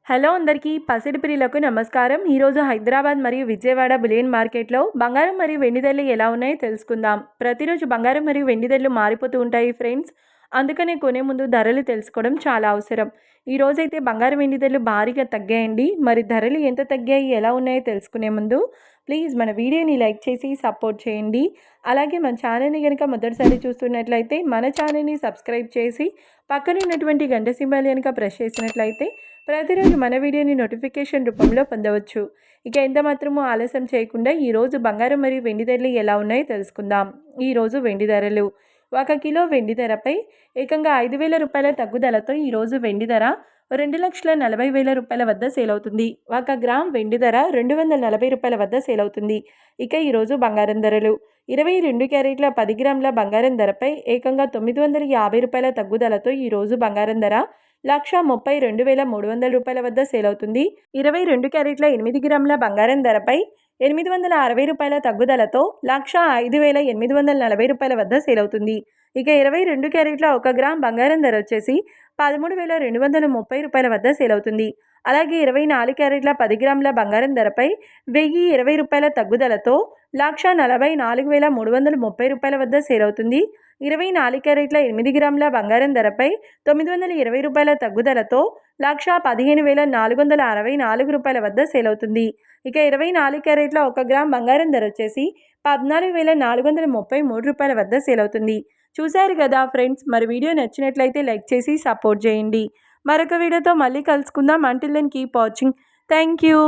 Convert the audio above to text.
Hello అందరికీ పసిడి ప్రియులకు నమస్కారం. ఈరోజు హైదరాబాద్ మరియు విజయవాడ బులియన్ మార్కెట్లో బంగారం మరియు వెండి ధరలు ఎలా ఉన్నాయో తెలుసుకుందాం. ప్రతిరోజు బంగారం మరియు వెండి ధరలు మారిపోతూ ఉంటాయి ఫ్రెండ్స్. అందుకనే కొనే ముందు ధరలు తెలుసుకోవడం చాలా అవసరం. ఈరోజైతే బంగారం వెండి ధరలు భారీగా తగ్గాయండి. మరి ధరలు ఎంత తగ్గాయి, ఎలా ఉన్నాయో తెలుసుకునే ముందు ప్లీజ్ మన వీడియోని లైక్ చేసి సపోర్ట్ చేయండి. అలాగే మన ఛానల్ని కనుక మొదటిసారి చూస్తున్నట్లయితే మన ఛానల్ని సబ్స్క్రైబ్ చేసి పక్కన ఉన్నటువంటి గంట సింబల్ కనుక ప్రెస్ చేసినట్లయితే ప్రతిరోజు మన వీడియోని నోటిఫికేషన్ రూపంలో పొందవచ్చు. ఇక ఎంత మాత్రమూ ఆలస్యం చేయకుండా ఈరోజు బంగారం మరియు వెండి ధరలు ఎలా ఉన్నాయో తెలుసుకుందాం. ఈరోజు వెండి ధరలు 1 కిలో వెండి ధరపై ఏకంగా 5,000 రూపాయల తగ్గుదలతో ఈరోజు వెండి ధర 2,40,000 రూపాయల వద్ద సేల్ అవుతుంది. 1 గ్రామ్ వెండి ధర 240 రూపాయల వద్ద సేల్ అవుతుంది. ఇక ఈరోజు బంగారం ధరలు 22 క్యారెట్ల 10 గ్రాముల బంగారం ధరపై ఏకంగా 950 రూపాయల తగ్గుదలతో ఈరోజు బంగారం ధర 1,32,300 రూపాయల వద్ద సేల్ అవుతుంది. 22 క్యారెట్ల 8 గ్రాముల బంగారం ధరపై 860 రూపాయల తగ్గుదలతో 1,05,840 రూపాయల వద్ద సేల్ అవుతుంది. ఇక 22 క్యారెట్ల 1 గ్రామ్ బంగారం ధర వచ్చేసి 13,230 రూపాయల వద్ద సేల్ అవుతుంది. అలాగే 24 క్యారెట్ల 10 గ్రాముల బంగారం ధరపై 1,020 రూపాయల తగ్గుదలతో 1,44,330 రూపాయల వద్ద సేల్ అవుతుంది. 24 క్యారెట్ల 8 గ్రాముల బంగారం ధరపై 920 రూపాయల తగ్గుదలతో 1,15,464 రూపాయల వద్ద సేల్ అవుతుంది. ఇక 24 క్యారెట్ల 1 గ్రామ్ బంగారం ధర వచ్చేసి 14,433 రూపాయల వద్ద సేల్ అవుతుంది. చూశారు కదా ఫ్రెండ్స్, మరి వీడియో నచ్చినట్లయితే లైక్ చేసి సపోర్ట్ చేయండి. మరొక వీడియోతో మళ్ళీ కలుసుకుందాం. Until then keep watching. Thank you.